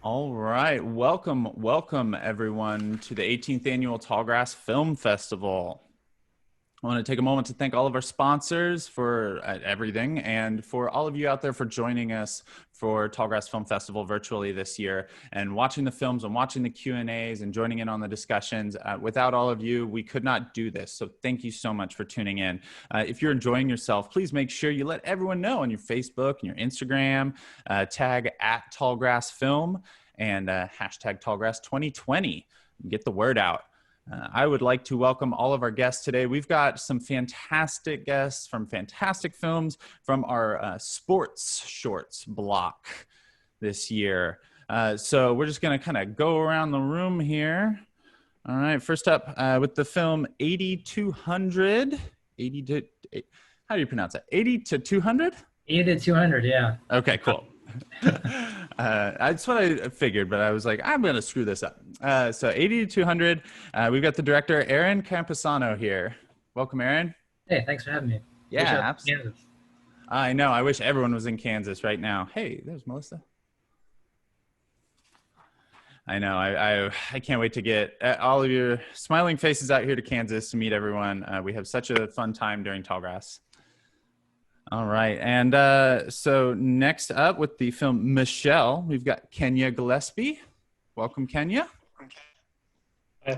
All right. Welcome everyone to the 18th Annual Tallgrass Film Festival. I want to take a moment to thank all of our sponsors for everything and for all of you out there for joining us for Tallgrass Film Festival virtually this year and watching the films and watching the Q&As and joining in on the discussions. Without all of you, we could not do this. So thank you so much for tuning in. If you're enjoying yourself, please make sure you let everyone know on your Facebook and your Instagram, tag at Tallgrass Film and hashtag Tallgrass 2020. Get the word out. I would like to welcome all of our guests today. We've got some fantastic guests from fantastic films from our sports shorts block this year. So we're just going to kind of go around the room here. All right, first up with the film 80-200. 80 to, how do you pronounce it? 80 to 200? 80 to 200, yeah. Okay, cool. That's what I figured, but I was like, I'm going to screw this up. So 80 to 200, we've got the director, Aaron Camposano here. Welcome, Aaron. Hey, thanks for having me. Yeah, absolutely. I know. I wish everyone was in Kansas right now. Hey, there's Melissa. I know. I can't wait to get all of your smiling faces out here to Kansas to meet everyone. We have such a fun time during Tallgrass. All right. And so next up with the film Michelle, we've got Kenya Gillespie. Welcome, Kenya.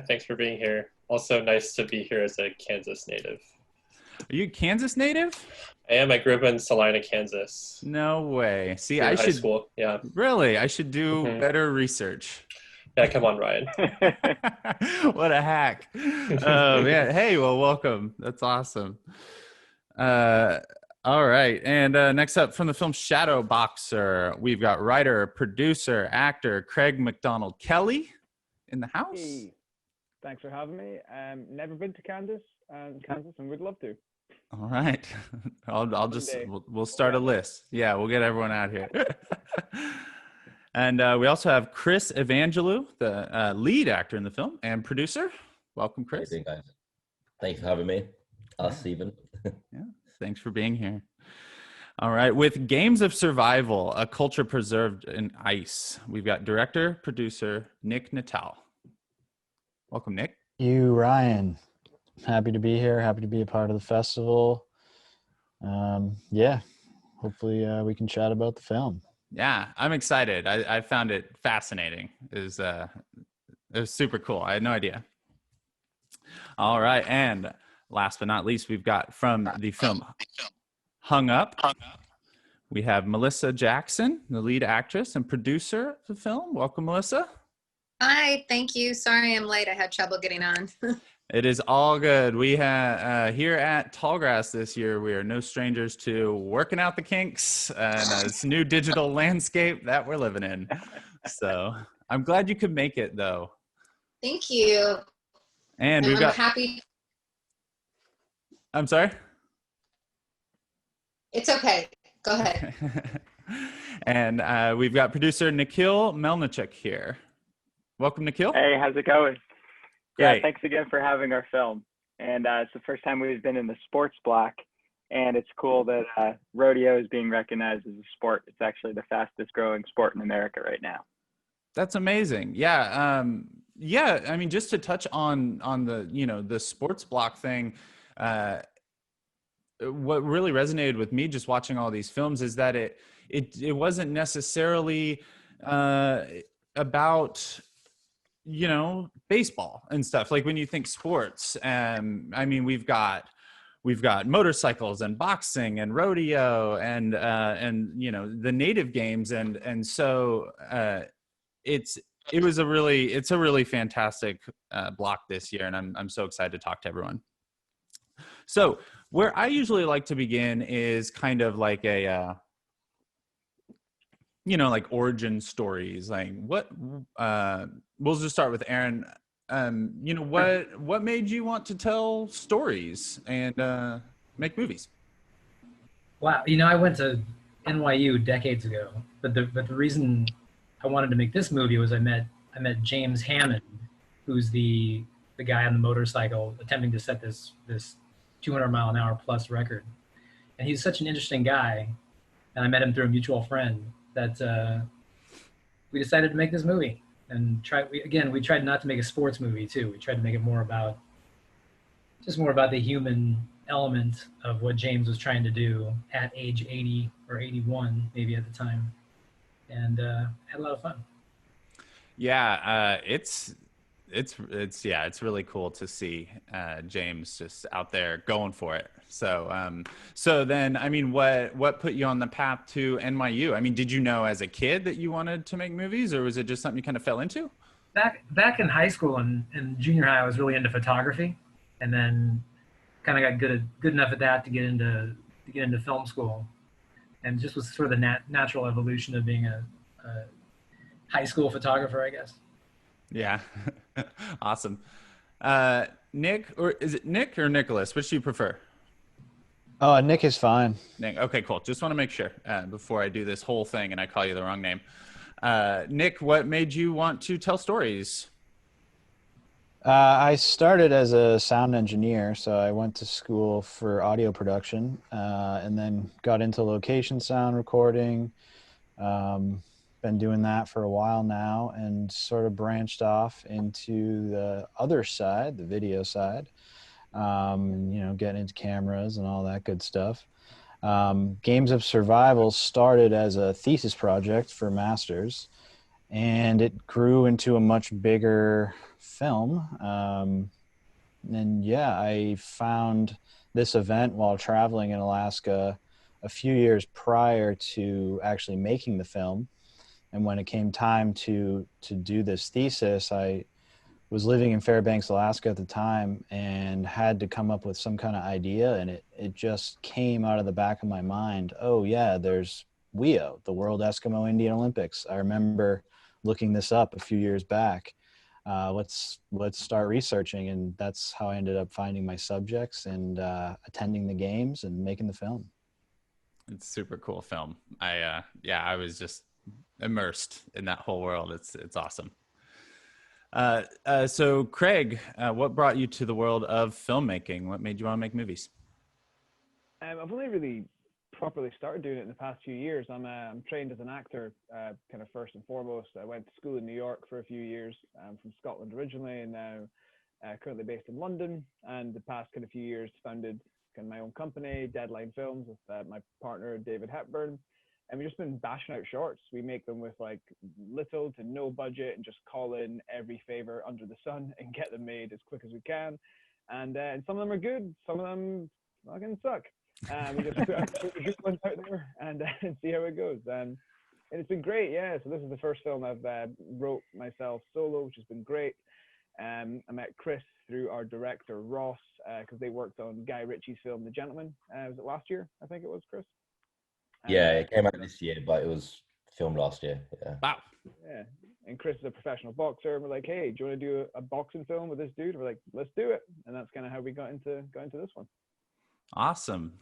Thanks for being here. Also nice to be here as a Kansas native. Are you a Kansas native? I am. I grew up in Salina, Kansas. No way. See, I should. School. Yeah. Really? I should do better research. Yeah, come on, Ryan. What a hack. Oh, man. Hey, well, welcome. That's awesome. All right. And next up from the film Shadow Boxer, we've got writer, producer, actor Craig McDonald Kelly in the house. Hey, thanks for having me. Never been to Kansas, and would love to. All right. We'll start a list. Yeah, we'll get everyone out here. And we also have Chris Evangelou, the lead actor in the film and producer. Welcome, Chris. Hey, guys. Thanks for having me. Stephen. Yeah. Thanks for being here. All right. With Games of Survival, a culture preserved in ice, we've got director, producer, Nick Natal. Welcome, Nick. Ryan. Happy to be here. Happy to be a part of the festival. Yeah, hopefully we can chat about the film. Yeah, I'm excited. I found it fascinating. It was super cool. I had no idea. All right. And last but not least, we've got from the film Hung Up, we have Melissa Jackson, the lead actress and producer of the film. Welcome, Melissa. Hi, thank you. Sorry I'm late. I had trouble getting on. It is all good. We have here at Tallgrass this year, we are no strangers to working out the kinks and this new digital landscape that we're living in. So I'm glad you could make it, though. Thank you. And I'm happy. I'm sorry? It's okay. Go ahead. And we've got producer Nikhil Melnichuk here. Welcome, Nikhil. Hey, how's it going? Great. Yeah, thanks again for having our film. And it's the first time we've been in the sports block. And it's cool that rodeo is being recognized as a sport. It's actually the fastest growing sport in America right now. That's amazing. Yeah. Yeah. I mean, just to touch on the, the sports block thing, what really resonated with me just watching all these films is that it wasn't necessarily about baseball and stuff. Like when you think sports, I mean, we've got motorcycles and boxing and rodeo and the native games and so it's a really fantastic block this year, and I'm so excited to talk to everyone. So where I usually like to begin is kind of like a like origin stories. Like we'll just start with Aaron. What made you want to tell stories and make movies? Wow, I went to NYU decades ago, but the reason I wanted to make this movie was I met James Hammond, who's the guy on the motorcycle attempting to set this 200-mile-an-hour plus record, and he's such an interesting guy. And I met him through a mutual friend that we decided to make this movie and we tried not to make a sports movie too. We tried to make it more about the human element of what James was trying to do at age 80 or 81, maybe at the time, and had a lot of fun. Yeah, it's really cool to see James just out there going for it. So then, I mean, what put you on the path to NYU? I mean, did you know as a kid that you wanted to make movies, or was it just something you kind of fell into? Back in high school and junior high, I was really into photography, and then kind of got good enough at that to get into film school, and just was sort of the natural evolution of being a high school photographer, I guess. Yeah, awesome. Nick, or is it Nick or Nicholas? Which do you prefer? Oh, Nick is fine. Nick. Okay, cool. Just want to make sure before I do this whole thing and I call you the wrong name. Nick, what made you want to tell stories? I started as a sound engineer, so I went to school for audio production, and then got into location sound recording. Been doing that for a while now, and sort of branched off into the other side, the video side, getting into cameras and all that good stuff. Games of Survival started as a thesis project for masters, and it grew into a much bigger film. And yeah, I found this event while traveling in Alaska a few years prior to actually making the film. And when it came time to do this thesis, I was living in Fairbanks, Alaska at the time, and had to come up with some kind of idea. And it just came out of the back of my mind. Oh yeah, there's WEO, the World Eskimo Indian Olympics. I remember looking this up a few years back. Let's start researching. And that's how I ended up finding my subjects and attending the games and making the film. It's a super cool film. I was just immersed in that whole world. It's awesome. So Craig, what brought you to the world of filmmaking? What made you want to make movies? I've only really properly started doing it in the past few years. I'm trained as an actor, kind of first and foremost. I went to school in New York for a few years. I'm from Scotland originally, and now currently based in London. And the past kind of few years founded kind of my own company, Deadline Films, with my partner David Hepburn. And we've just been bashing out shorts. We make them with like little to no budget and just call in every favor under the sun and get them made as quick as we can. And some of them are good, some of them fucking suck. We just put a good ones out there and see how it goes. And it's been great, yeah. So this is the first film I've wrote myself solo, which has been great. I met Chris through our director Ross, because they worked on Guy Ritchie's film The Gentleman. Was it last year? I think it was, Chris. Yeah, it came out this year, but it was filmed last year. Yeah. Wow. Yeah. And Chris is a professional boxer, and we're like, hey, do you want to do a boxing film with this dude? We're like, let's do it. And that's kind of how we got into this one. Awesome.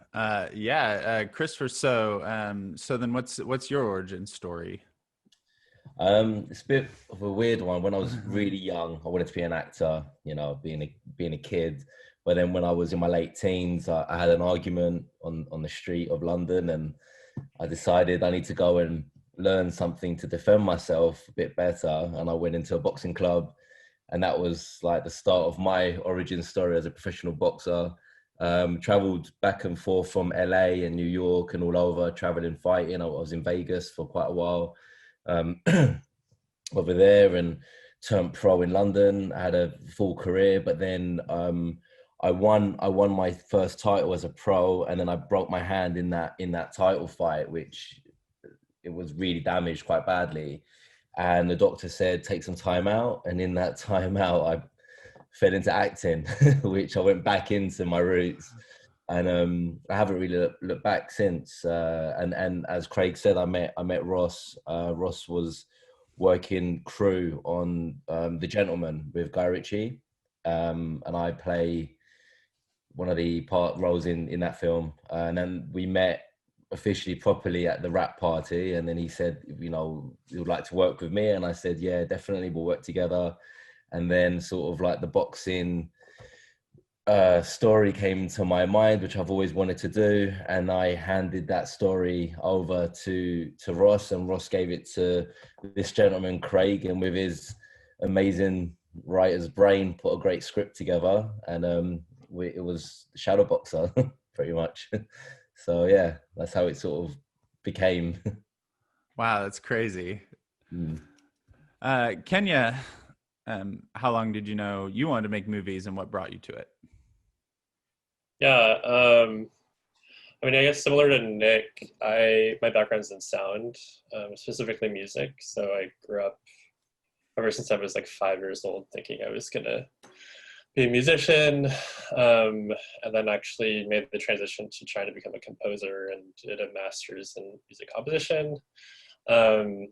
Christopher. So then what's your origin story? It's a bit of a weird one. When I was really young, I wanted to be an actor, being a kid. But then when I was in my late teens, I had an argument on the street of London, and I decided I need to go and learn something to defend myself a bit better. And I went into a boxing club, and that was like the start of my origin story as a professional boxer. Traveled back and forth from LA and New York and all over, traveling, fighting. I was in Vegas for quite a while over there, and turned pro in London. I had a full career, but then I won my first title as a pro, and then I broke my hand in that title fight, which it was really damaged quite badly. And the doctor said, take some time out. And in that time out, I fell into acting, which I went back into my roots. And I haven't really looked back since. And as Craig said, I met Ross. Ross was working crew on The Gentleman with Guy Ritchie. And I play one of the part roles in that film. And then we met officially properly at the rap party. And then he said, he would like to work with me. And I said, yeah, definitely, we'll work together. And then sort of like the boxing story came to my mind, which I've always wanted to do, and I handed that story over to Ross, and Ross gave it to this gentleman, Craig, and with his amazing writer's brain, put a great script together, and it was Shadowboxer, pretty much. So yeah, that's how it sort of became. Wow, that's crazy. Mm. Kenya, how long did you know you wanted to make movies, and what brought you to it? Yeah, I mean, I guess similar to Nick, my background's in sound, specifically music. So I grew up ever since I was like 5 years old, thinking I was gonna be a musician, and then actually made the transition to trying to become a composer and did a master's in music composition. And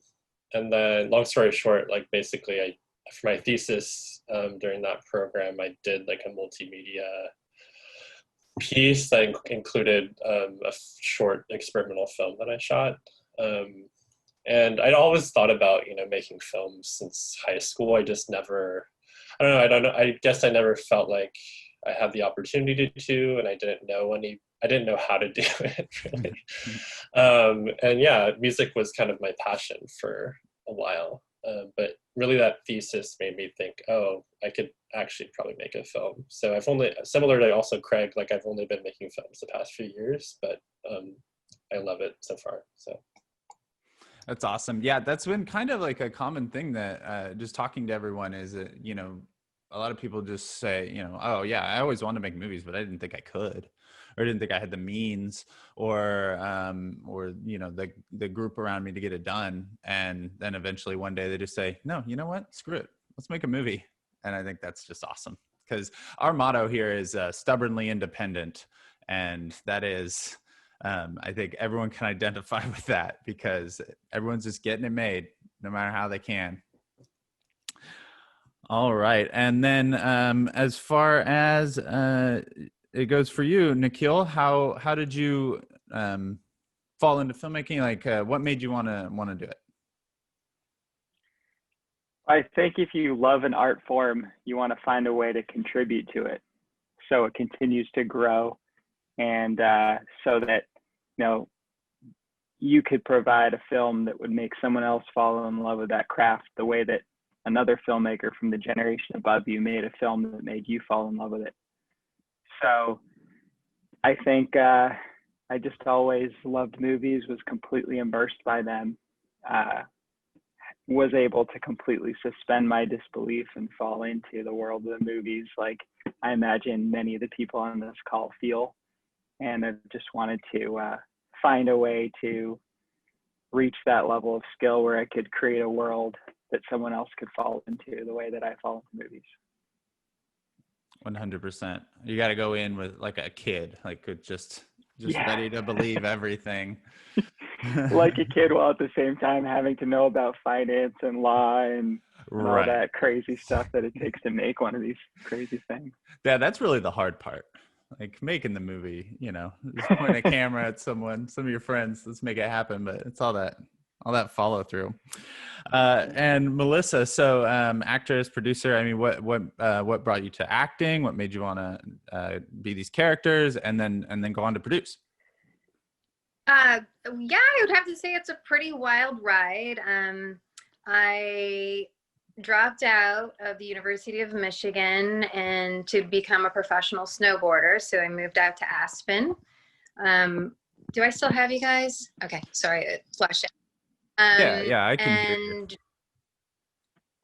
then, long story short, like basically, for my thesis during that program, I did like a multimedia piece that included a short experimental film that I shot. And I'd always thought about, making films since high school. I just never, I don't know. I guess I never felt like I had the opportunity to, and I didn't know how to do it really. And yeah, music was kind of my passion for a while. But really that thesis made me think, oh, I could actually probably make a film. So similar to also Craig, like I've only been making films the past few years, but I love it so far. So. That's awesome. Yeah, that's been kind of like a common thing that just talking to everyone is that, a lot of people just say, oh yeah, I always wanted to make movies, but I didn't think I could, or didn't think I had the means or the group around me to get it done. And then eventually one day they just say, no, you know what? Screw it. Let's make a movie. And I think that's just awesome, because our motto here is stubbornly independent. And that is, I think everyone can identify with that, because everyone's just getting it made no matter how they can. All right. And then as far as it goes for you, Nikhil, how did you fall into filmmaking? Like what made you want to do it? I think if you love an art form, you want to find a way to contribute to it so it continues to grow, and so that you could provide a film that would make someone else fall in love with that craft the way that another filmmaker from the generation above you made a film that made you fall in love with it. So I think I just always loved movies, was completely immersed by them, was able to completely suspend my disbelief and fall into the world of the movies like I imagine many of the people on this call feel. And I just wanted to find a way to reach that level of skill where I could create a world that someone else could fall into the way that I fall into movies. 100%. You got to go in with like a kid, like just ready to believe everything. Like a kid, while at the same time having to know about finance and law and all that crazy stuff that it takes to make one of these crazy things. Yeah, that's really the hard part. Like making the movie, just point a camera at some of your friends, let's make it happen. But it's all that follow through. And Melissa, so actress, producer, I mean, what brought you to acting? What made you want to be these characters and then go on to produce? Yeah, I would have to say it's a pretty wild ride. I dropped out of the University of Michigan and to become a professional snowboarder. So I moved out to Aspen. Do I still have you guys? Okay, sorry, it flashed out. Yeah, I can hear you.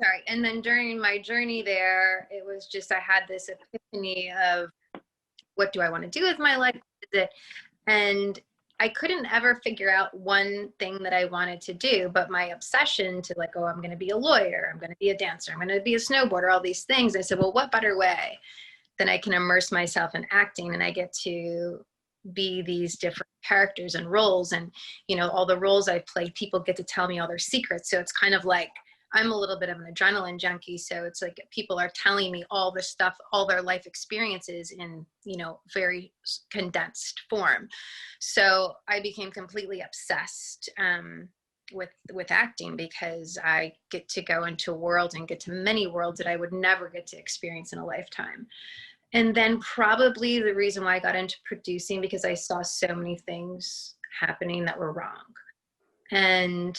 Sorry, and then during my journey there, it was just I had this epiphany of what do I want to do with my life? And I couldn't ever figure out one thing that I wanted to do, but my obsession to like, oh, I'm going to be a lawyer, I'm going to be a dancer, I'm going to be a snowboarder, all these things. I said, well, what better way than I can immerse myself in acting and I get to be these different characters and roles. And, all the roles I played, people get to tell me all their secrets. So it's kind of like, I'm a little bit of an adrenaline junkie. So it's like people are telling me all this stuff, all their life experiences in, very condensed form. So I became completely obsessed with acting because I get to go into a world and get to many worlds that I would never get to experience in a lifetime. And then probably the reason why I got into producing, because I saw so many things happening that were wrong. And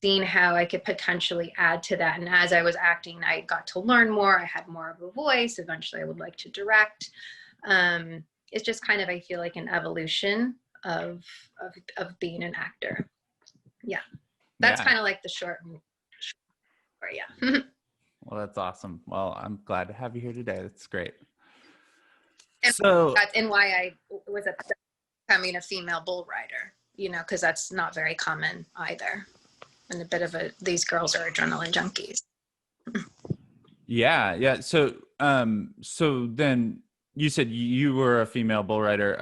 seeing how I could potentially add to that. And as I was acting, I got to learn more. I had more of a voice. Eventually I would like to direct. It's just kind of, I feel like, an evolution of being an actor. Yeah. That's kind of like the short story, yeah. Well, that's awesome. Well, I'm glad to have you here today. That's great. And So, why I was upset becoming a female bull rider, you know, because that's not very common either. And a bit of these girls are adrenaline junkies. yeah. So then you said you were a female bull rider.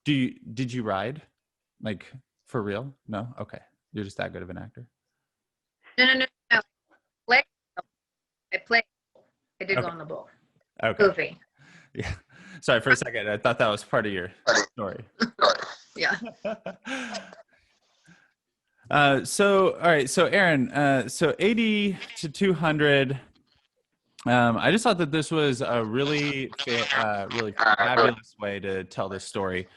Did you ride? Like, for real? No? Okay. You're just that good of an actor? No. I did go on the bull. Okay. Movie. Yeah. Sorry, for a second. I thought that was part of your story. Yeah. So, all right. So, Aaron, so 80 to 200. I just thought that this was a really fabulous way to tell this story.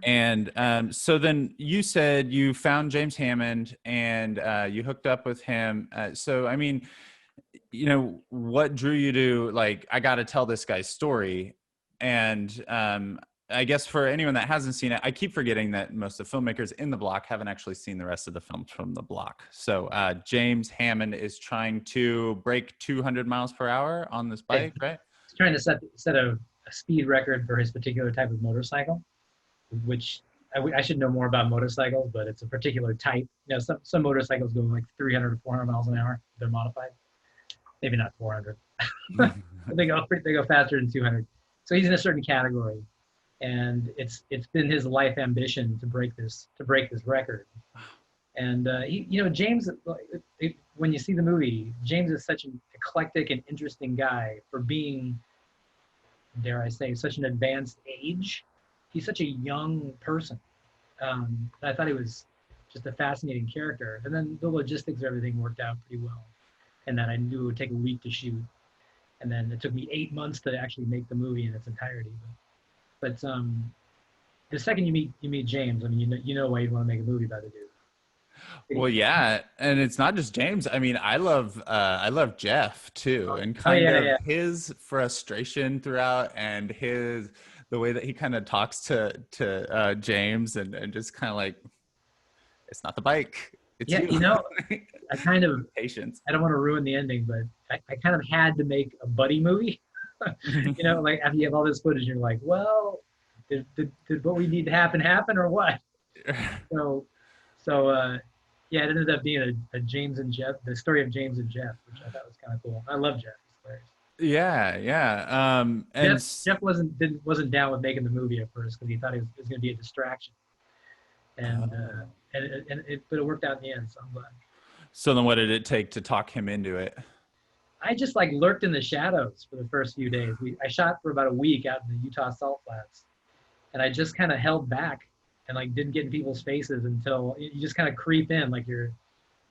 And so then you said you found James Hammond and you hooked up with him. So, I mean, you know, what drew you to, like, I got to tell this guy's story? And I guess for anyone that hasn't seen it, I keep forgetting that most of the filmmakers in the block haven't actually seen the rest of the films from the block. So James Hammond is trying to break 200 miles per hour on this bike, right? He's trying to set a speed record for his particular type of motorcycle, which I should know more about motorcycles, but it's a particular type. You know, some motorcycles go like 300 to 400 miles an hour. They're modified. Maybe not 400. they go faster than 200. So he's in a certain category, and it's been his life ambition to break this record. And James, when you see the movie, James is such an eclectic and interesting guy for being, dare I say, such an advanced age. He's such a young person. I thought he was just a fascinating character. And then the logistics of everything worked out pretty well. And then I knew it would take a week to shoot. And then it took me 8 months to actually make the movie in its entirety. But the second you meet James, I mean, you know why you'd want to make a movie about the dude. Well, yeah, and it's not just James. I mean, I love Jeff too, and kind of his frustration throughout, and the way that he kind of talks to James, and just kind of like, it's not the bike. It's you. You know, I kind of patience. I don't want to ruin the ending, but I kind of had to make a buddy movie. You know, like after you have all this footage, you're like, well, did what we need to happen or what? So yeah, it ended up being a James and Jeff, the story of James and Jeff, which I thought was kind of cool. I love Jeff. He's hilarious. Yeah. And Jeff wasn't down with making the movie at first because he thought it was going to be a distraction, but it worked out in the end, so I'm glad. So then, what did it take to talk him into it? I just like lurked in the shadows for the first few days. I shot for about a week out in the Utah Salt Flats, and I just kind of held back and like didn't get in people's faces until you just kind of creep in, like you're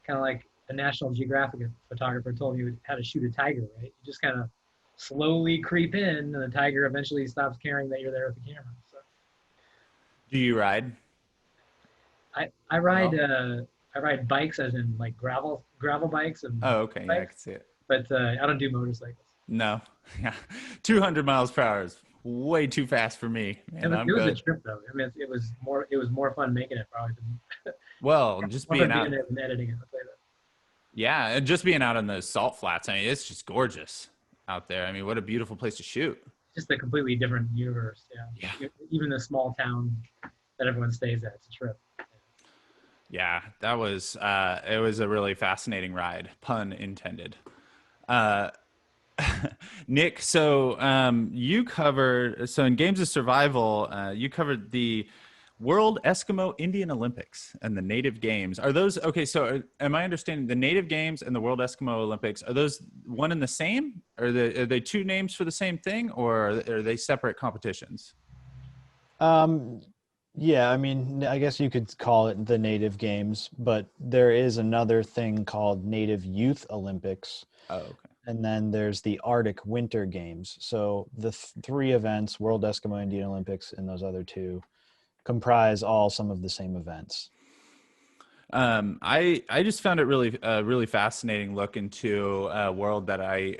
kind of like a National Geographic photographer told you how to shoot a tiger, right? You just kind of slowly creep in, and the tiger eventually stops caring that you're there with the camera. So. Do you ride? I ride bikes, as in like gravel bikes. And okay, bikes, yeah, I can see it. But I don't do motorcycles. No, yeah, 200 miles per hour is way too fast for me. Man, it was a trip though. I mean, it was more fun making it probably than. Well, just being out and editing it. Yeah, and just being out on those salt flats. I mean, it's just gorgeous out there. I mean, what a beautiful place to shoot. Just a completely different universe. Yeah. Even the small town that everyone stays at, it's a trip. Yeah, that was it was a really fascinating ride, pun intended. Nick, so you covered, so in Games of Survival, you covered the World Eskimo Indian Olympics and the Native Games. Are those, okay, so am I understanding the Native Games and the World Eskimo Olympics, are those one and the same? Are they two names for the same thing, or are they separate competitions? Yeah, I mean, I guess you could call it the Native Games, but there is another thing called Native Youth Olympics. Oh, okay. and then there's the Arctic Winter Games. So the three events, World Eskimo Indian Olympics and those other two, comprise all some of the same events. I just found it really really fascinating look into a world that I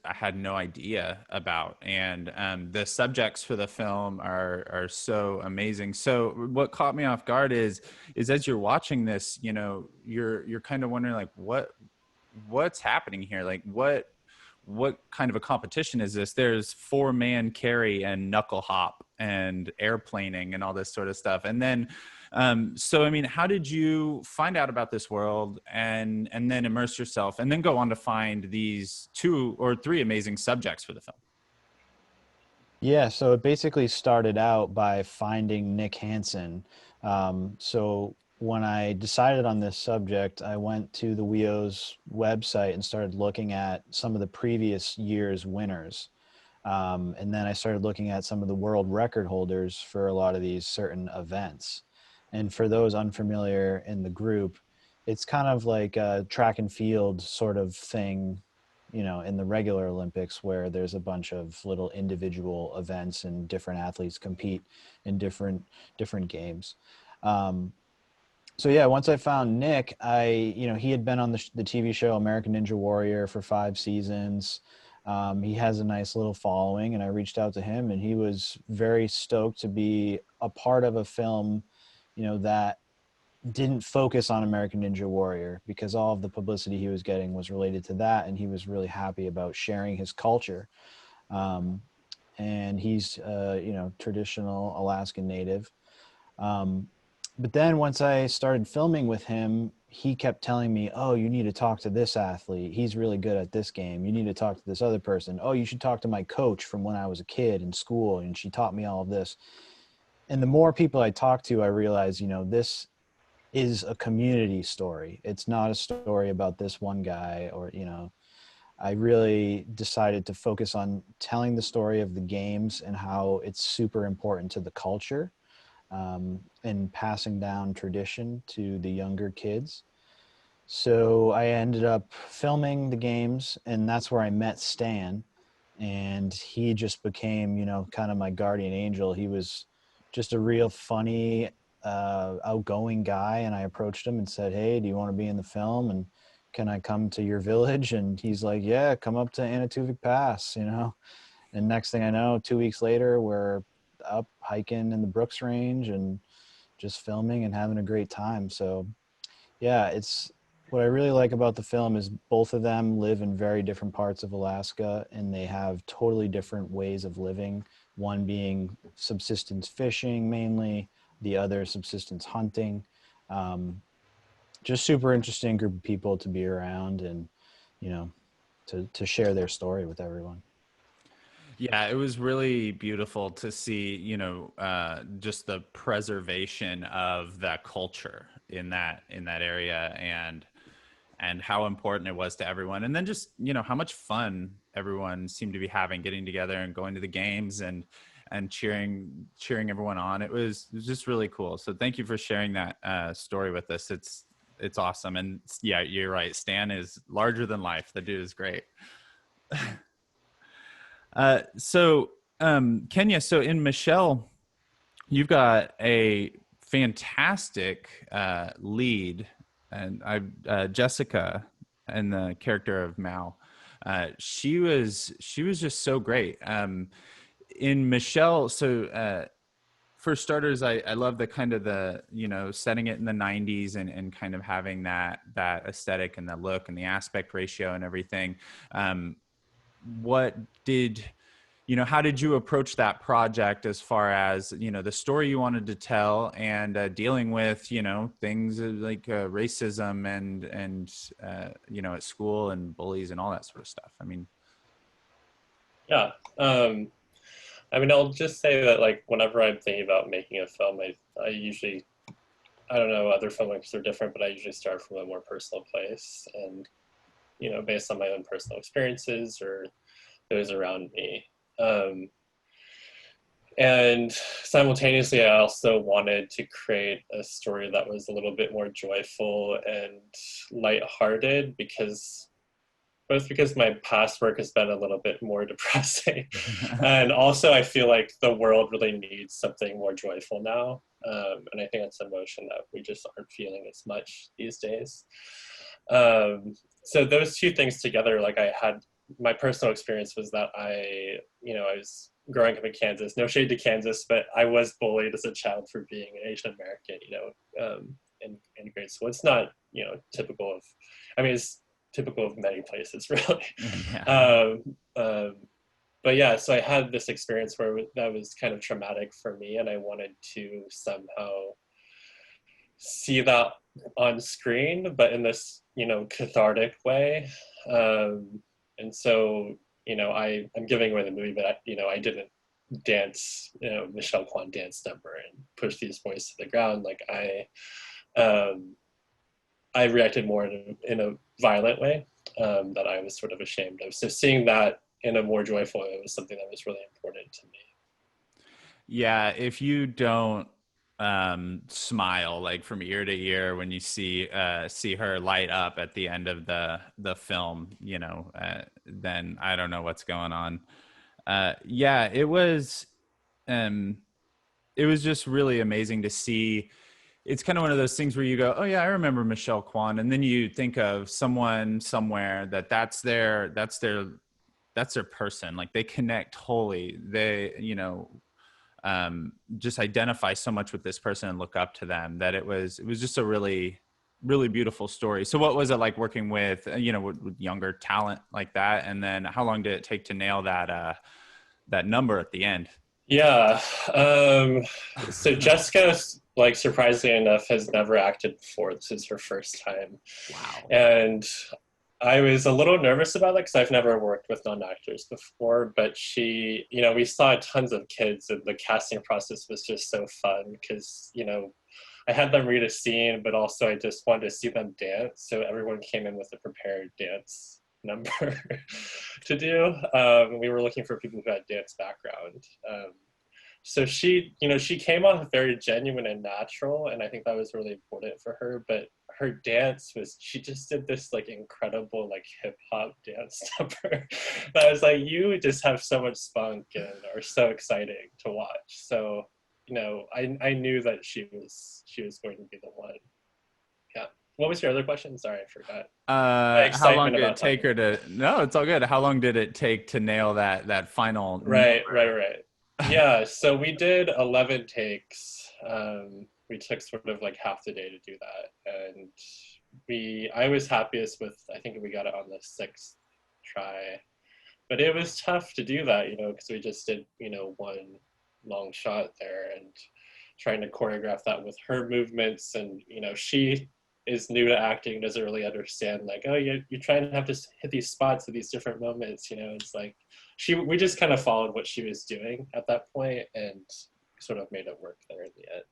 had no idea about, and the subjects for the film are so amazing. So what caught me off guard is as you're watching this, you know, you're kind of wondering like what's happening here, like what kind of a competition is this? There's 4-man carry and knuckle hop and airplaning and all this sort of stuff. And then, so, I mean, how did you find out about this world and then immerse yourself and then go on to find these 2 or 3 amazing subjects for the film? Yeah, so it basically started out by finding Nick Hansen. So when I decided on this subject, I went to the WIO's website and started looking at some of the previous year's winners. And then I started looking at some of the world record holders for a lot of these certain events. And for those unfamiliar in the group, it's kind of like a track and field sort of thing, you know, in the regular Olympics, where there's a bunch of little individual events and different athletes compete in different games. So yeah, once I found Nick, he had been on the TV show American Ninja Warrior for 5 seasons. He has a nice little following, and I reached out to him, and he was very stoked to be a part of a film, you know, that didn't focus on American Ninja Warrior, because all of the publicity he was getting was related to that, and he was really happy about sharing his culture. And he's, traditional Alaskan Native. But then once I started filming with him, he kept telling me, oh, you need to talk to this athlete. He's really good at this game. You need to talk to this other person. Oh, you should talk to my coach from when I was a kid in school, and she taught me all of this. And the more people I talked to, I realized, you know, this is a community story. It's not a story about this one guy, or, you know, I really decided to focus on telling the story of the games and how it's super important to the culture. And passing down tradition to the younger kids. So I ended up filming the games, and that's where I met Stan. And he just became, you know, kind of my guardian angel. He was just a real funny, outgoing guy. And I approached him and said, hey, do you want to be in the film? And can I come to your village? And he's like, yeah, come up to Anatuvik Pass, you know. And next thing I know, 2 weeks later, we're up hiking in the Brooks Range and just filming and having a great time. So yeah, it's what I really like about the film is both of them live in very different parts of Alaska, and they have totally different ways of living. One being subsistence fishing mainly, the other subsistence hunting. Just super interesting group of people to be around, and, you know, to share their story with everyone. Yeah, it was really beautiful to see, you know, just the preservation of that culture in that area, and how important it was to everyone. And then just, you know, how much fun everyone seemed to be having, getting together and going to the games and cheering everyone on. It was just really cool. So thank you for sharing that story with us. It's awesome. And yeah, you're right. Stan is larger than life. The dude is great. Kenya, so in Michelle, you've got a fantastic lead, and Jessica, and the character of Mal. She was just so great. In Michelle, so for starters, I love the kind of the, you know, setting it in the 90s and kind of having that aesthetic and the look and the aspect ratio and everything. What did, you know, how did you approach that project as far as, you know, the story you wanted to tell and dealing with, you know, things like racism and you know, at school and bullies and all that sort of stuff? I mean, yeah. I mean, I'll just say that, like, whenever I'm thinking about making a film, I usually, I don't know, other filmmakers are different, but I usually start from a more personal place, and, you know, based on my own personal experiences or those around me. And simultaneously, I also wanted to create a story that was a little bit more joyful and lighthearted, because both because my past work has been a little bit more depressing, and also I feel like the world really needs something more joyful now, and I think that's an emotion that we just aren't feeling as much these days. So those two things together, like I had my personal experience was that I was growing up in Kansas. No shade to Kansas, but I was bullied as a child for being an Asian American. In grade school, it's not typical of. I mean, it's typical of many places, really. Yeah. But yeah, so I had this experience where that was kind of traumatic for me, and I wanted to somehow see that on screen, but in this cathartic way. And so I'm giving away the movie, but I didn't dance Michelle Kwan dance number and push these boys to the ground. Like I reacted more in a violent way that I was sort of ashamed of. So seeing that in a more joyful way was something that was really important to me. Yeah, if you don't smile like from ear to ear when you see her light up at the end of the film, then I don't know what's going on. Yeah, it was just really amazing to see. It's kind of one of those things where you go, oh yeah, I remember Michelle Kwan. And then you think of someone somewhere that's their person. Like they connect wholly. They, just identify so much with this person and look up to them that it was just a really, really beautiful story. So what was it like working with, with younger talent like that? And then how long did it take to nail that number at the end? Yeah. So Jessica, like surprisingly enough, has never acted before. This is her first time. Wow. And I was a little nervous about it because I've never worked with non-actors before, but she, we saw tons of kids and the casting process was just so fun because, I had them read a scene, but also I just wanted to see them dance. So everyone came in with a prepared dance number to do. We were looking for people who had dance background. So she came off very genuine and natural, and I think that was really important for her. But her dance she just did this like incredible like hip hop dance number that was like, you just have so much spunk and are so exciting to watch. So I knew that she was going to be the one. Yeah. What was your other question? Sorry, I forgot. How long did it take her to? No, it's all good. How long did it take to nail that final? Right. Yeah. So we did 11 takes. We took sort of like half the day to do that, and I was happiest with, I think we got it on the 6th try, but it was tough to do that, because we just did one long shot there, and trying to choreograph that with her movements, and she is new to acting, doesn't really understand like, oh, you're trying to have to hit these spots at these different moments, it's like we just kind of followed what she was doing at that point and sort of made it work there in the end.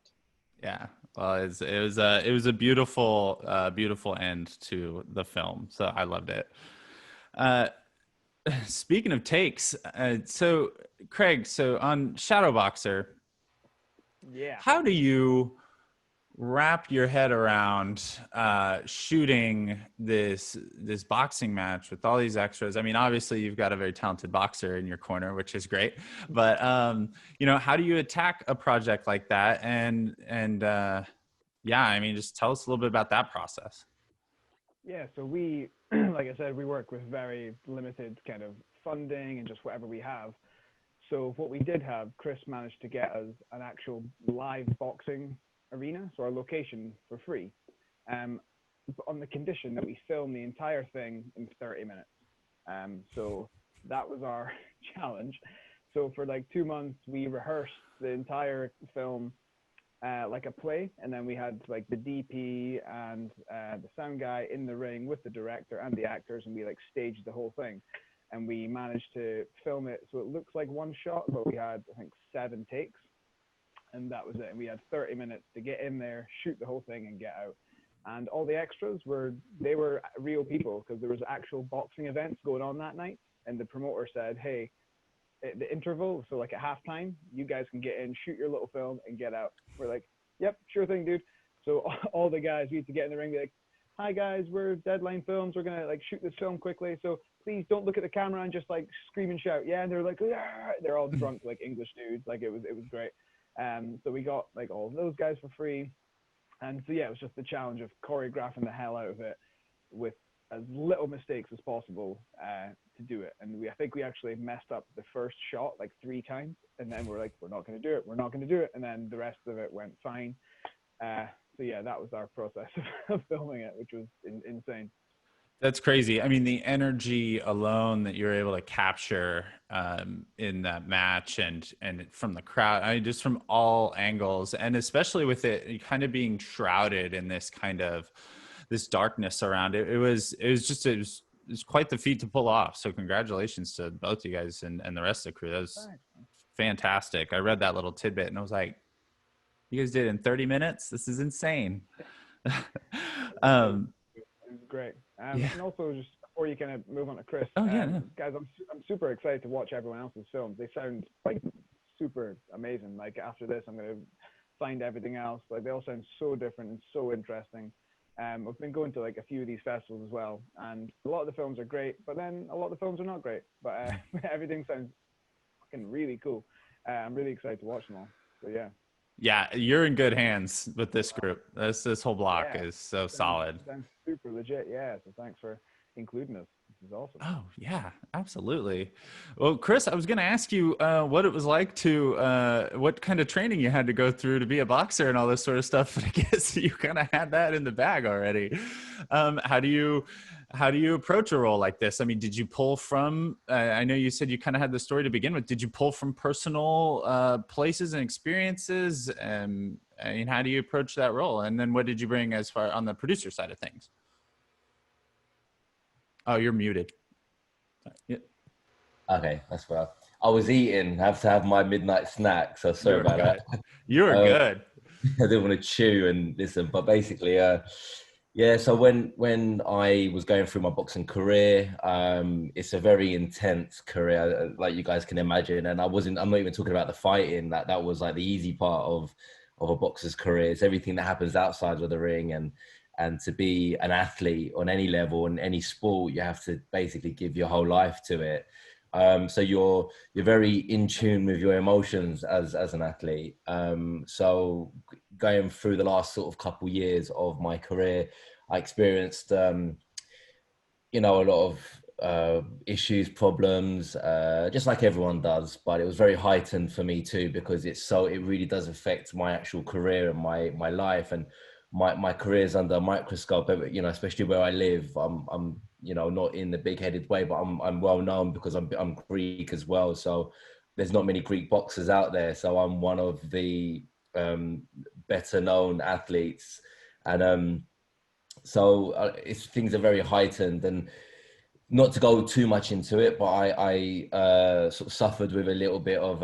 Yeah, well, it was a beautiful beautiful end to the film, so I loved it. Speaking of takes, so Craig, so on Shadowboxer, yeah, how do you wrap your head around shooting this boxing match with all these extras? I mean, obviously you've got a very talented boxer in your corner, which is great, but how do you attack a project like that? And yeah, I mean, just tell us a little bit about that process. Yeah, so we, like I said, we work with very limited kind of funding and just whatever we have. So what we did have, Chris managed to get us an actual live boxing arena, so our location for free, on the condition that we film the entire thing in 30 minutes. So that was our challenge. So for like 2 months, we rehearsed the entire film like a play, and then we had like the DP and the sound guy in the ring with the director and the actors, and we like staged the whole thing, and we managed to film it so it looks like one shot, but we had, I think, 7 takes, and that was it. And we had 30 minutes to get in there, shoot the whole thing, and get out. And all the extras were real people, because there was actual boxing events going on that night, and the promoter said, hey, at the interval, so like at halftime, you guys can get in, shoot your little film, and get out. We're like, yep, sure thing, dude. So all the guys, we had to get in the ring, be like, hi guys, we're Deadline Films. We're gonna like shoot this film quickly. So please don't look at the camera and just like scream and shout. Yeah. And they're like, yeah. They're all drunk, like English dudes. Like it was great. So we got like all of those guys for free. And so, yeah, it was just the challenge of choreographing the hell out of it with as little mistakes as possible to do it. And I think we actually messed up the first shot like 3 times. And then we're like, we're not going to do it. We're not going to do it. And then the rest of it went fine. So, yeah, that was our process of filming it, which was insane. That's crazy. I mean, the energy alone that you're able to capture in that match and from the crowd, I mean, just from all angles, and especially with it kind of being shrouded in this kind of this darkness around it, it was quite the feat to pull off. So congratulations to both you guys and the rest of the crew. That was fantastic. I read that little tidbit and I was like, you guys did it in 30 minutes? This is insane. It was great. Yeah. And also, just before you kind of move on to Chris, guys, I'm super excited to watch everyone else's films. They sound like super amazing. Like after this, I'm going to find everything else. Like they all sound so different and so interesting. I've been going to like a few of these festivals as well, and a lot of the films are great, but then a lot of the films are not great. But everything sounds fucking really cool. I'm really excited to watch them all. So yeah. Yeah, you're in good hands with this group. This whole block is so solid. Sounds super legit. Yeah. So thanks for including us. This is awesome. Oh yeah, absolutely. Well, Chris, I was going to ask you what it was like to what kind of training you had to go through to be a boxer and all this sort of stuff. But I guess you kind of had that in the bag already. How do you approach a role like this? I mean, did you pull from? I know you said you kind of had the story to begin with. Did you pull from personal places and experiences? I mean, how do you approach that role? And then what did you bring as far on the producer side of things? Oh, you're muted. Yeah. Okay, that's well. I was eating. I have to have my midnight snack, so sorry about that. You were good. I didn't want to chew and listen, but basically, yeah. So when I was going through my boxing career, it's a very intense career, like you guys can imagine. And I'm not even talking about the fighting. That was like the easy part of a boxer's career. It's everything that happens outside of the ring, and to be an athlete on any level in any sport, you have to basically give your whole life to it. So you're very in tune with your emotions as an athlete. So going through the last sort of couple years of my career, I experienced, a lot of issues, problems, just like everyone does. But it was very heightened for me too, because it really does affect my actual career and my life. And my career is under a microscope, especially where I live. I'm not in the big-headed way, but I'm well known because I'm Greek as well. So there's not many Greek boxers out there. So I'm one of the better known athletes, and things are very heightened. And not to go too much into it, but I sort of suffered with a little bit of,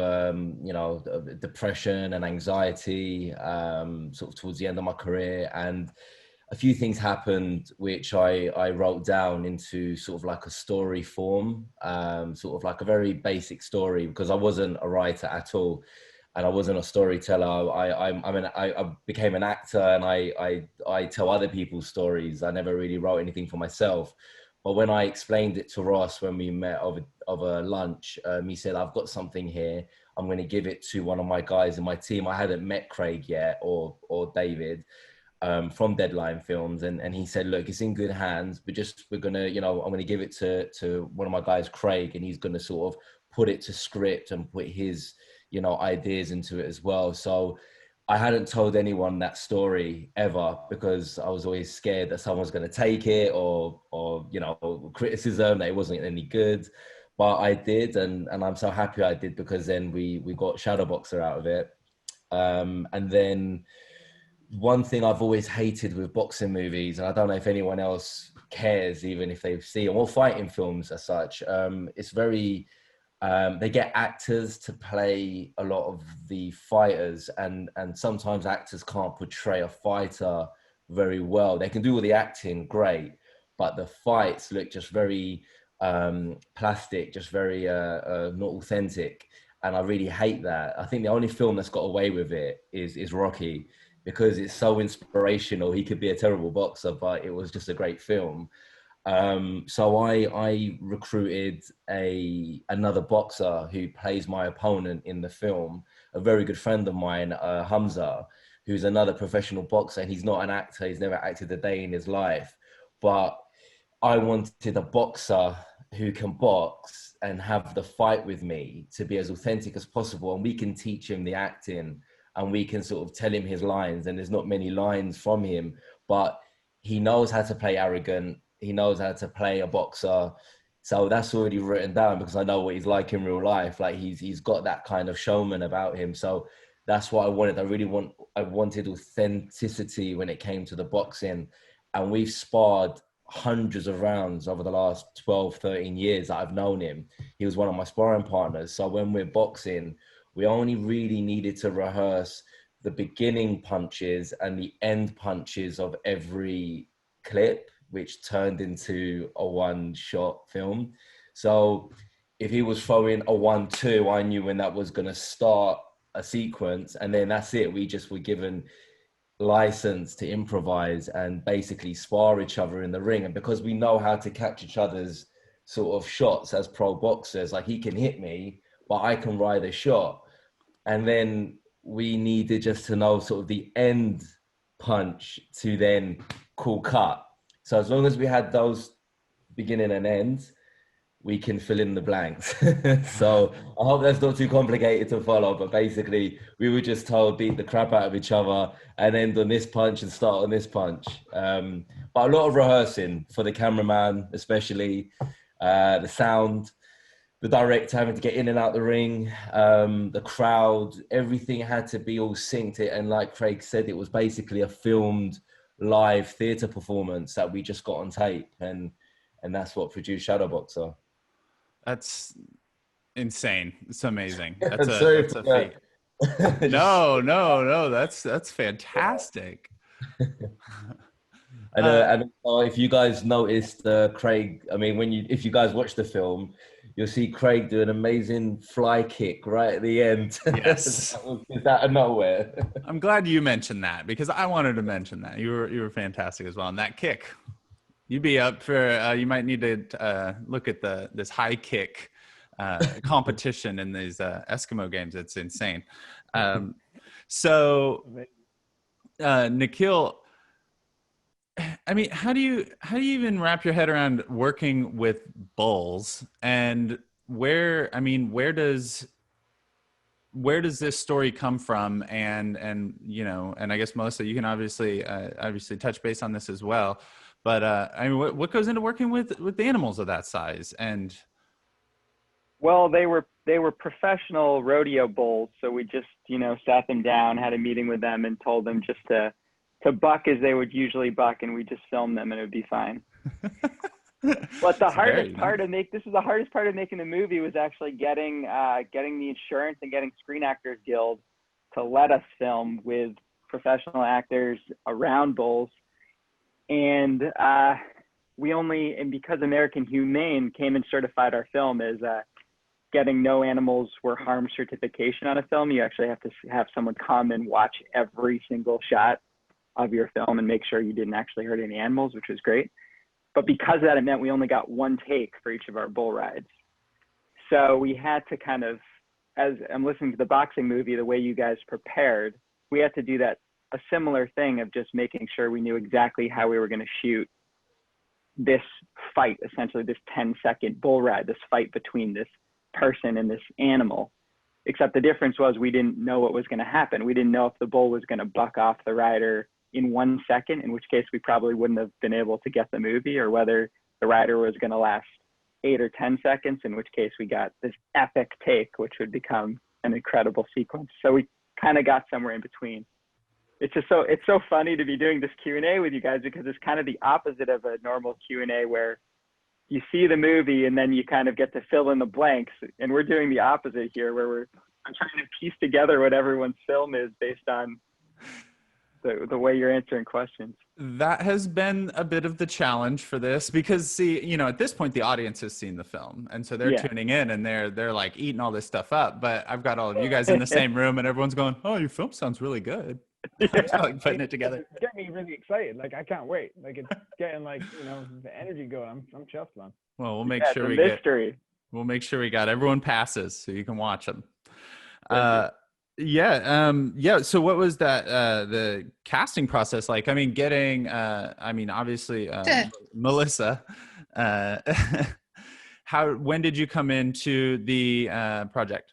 depression and anxiety, sort of towards the end of my career. And a few things happened, which I wrote down into sort of like a story form, sort of like a very basic story, because I wasn't a writer at all. And I wasn't a storyteller. I became an actor, and I tell other people's stories. I never really wrote anything for myself. But when I explained it to Ross when we met over lunch, he said, I've got something here. I'm going to give it to one of my guys in my team. I hadn't met Craig yet, or David, from Deadline Films. And he said, look, it's in good hands, but I'm going to give it to one of my guys, Craig, and he's going to sort of put it to script and put his, ideas into it as well. So I hadn't told anyone that story ever, because I was always scared that someone's going to take it or criticism, that it wasn't any good. But I did, and I'm so happy I did, because then we got Shadowboxer out of it. And then one thing I've always hated with boxing movies, and I don't know if anyone else cares, even if they see them, or fighting films as such, it's very... they get actors to play a lot of the fighters, and sometimes actors can't portray a fighter very well. They can do all the acting great, but the fights look just very plastic, just very not authentic. And I really hate that. I think the only film that's got away with it is Rocky. because it's so inspirational. He could be a terrible boxer, but it was just a great film. So I recruited another boxer who plays my opponent in the film, a very good friend of mine, Hamza, who's another professional boxer. And he's not an actor. He's never acted a day in his life. But I wanted a boxer who can box and have the fight with me to be as authentic as possible. And we can teach him the acting and we can sort of tell him his lines. And there's not many lines from him, but he knows how to play arrogant. He knows how to play a boxer. So that's already written down because I know what he's like in real life. Like he's got that kind of showman about him. So that's what I wanted. I wanted authenticity when it came to the boxing. And we've sparred hundreds of rounds over the last 12, 13 years that I've known him. He was one of my sparring partners. So when we're boxing, we only really needed to rehearse the beginning punches and the end punches of every clip, which turned into a one-shot film. So if he was throwing a 1-2, I knew when that was going to start a sequence, and then that's it. We just were given license to improvise and basically spar each other in the ring. And because we know how to catch each other's sort of shots as pro boxers, like he can hit me, but I can ride a shot. And then we needed just to know sort of the end punch to then call cut. So as long as we had those beginning and ends, we can fill in the blanks. So I hope that's not too complicated to follow, but basically we were just told beat the crap out of each other and end on this punch and start on this punch. But a lot of rehearsing for the cameraman, especially the sound, the director having to get in and out the ring, the crowd, everything had to be all synced. And like Craig said, it was basically a filmed live theatre performance that we just got on tape. And that's what produced Shadowboxer. That's insane. It's amazing. That's a feat. No. That's fantastic. And if you guys noticed, Craig, I mean, if you guys watch the film, you'll see Craig do an amazing fly kick right at the end. Yes. Is that out of nowhere? I'm glad you mentioned that because I wanted to mention that. You were fantastic as well. And that kick, you'd be up for, you might need to look at this high kick competition in these Eskimo games. It's insane. So Nikhil, I mean, how do you even wrap your head around working with bulls, and where does this story come from? And you know, and I guess Melissa, you can obviously touch base on this as well. But I mean, what goes into working with the animals of that size? And well, they were professional rodeo bulls, so we just sat them down, had a meeting with them, and told them just to buck as they would usually buck, and we just filmed them and it would be fine. But the hardest part of making the movie was actually getting the insurance and getting Screen Actors Guild to let us film with professional actors around bulls. And because American Humane came and certified our film as getting no animals were harmed certification on a film, you actually have to have someone come and watch every single shot of your film and make sure you didn't actually hurt any animals, which was great. But because of that, it meant we only got one take for each of our bull rides. So we had to kind of, as I'm listening to the boxing movie, the way you guys prepared, we had to do a similar thing of just making sure we knew exactly how we were going to shoot this fight, essentially this 10-second bull ride, this fight between this person and this animal. Except the difference was we didn't know what was going to happen. We didn't know if the bull was going to buck off the rider in 1 second, in which case we probably wouldn't have been able to get the movie, or whether the rider was going to last 8 or 10 seconds, in which case we got this epic take, which would become an incredible sequence. So we kind of got somewhere in between. It's so funny to be doing this Q&A with you guys, because it's kind of the opposite of a normal Q&A where you see the movie and then you kind of get to fill in the blanks. And we're doing the opposite here, where I'm trying to piece together what everyone's film is based on the way you're answering questions. That has been a bit of the challenge for this, because see, at this point the audience has seen the film, and so they're tuning in and they're like eating all this stuff up. But I've got all of you guys in the same room and everyone's going, "Oh, your film sounds really good." Like putting it together. It's getting me really excited. Like, I can't wait. Like, it's getting, like, you know, the energy going. I'm chuffed, man. Well, we'll make Yeah, sure it's we a get. mystery. We'll make sure we got everyone passes so you can watch them. Thank Yeah. So what was that, the casting process like? I mean, getting, I mean, obviously, Melissa, when did you come into the project?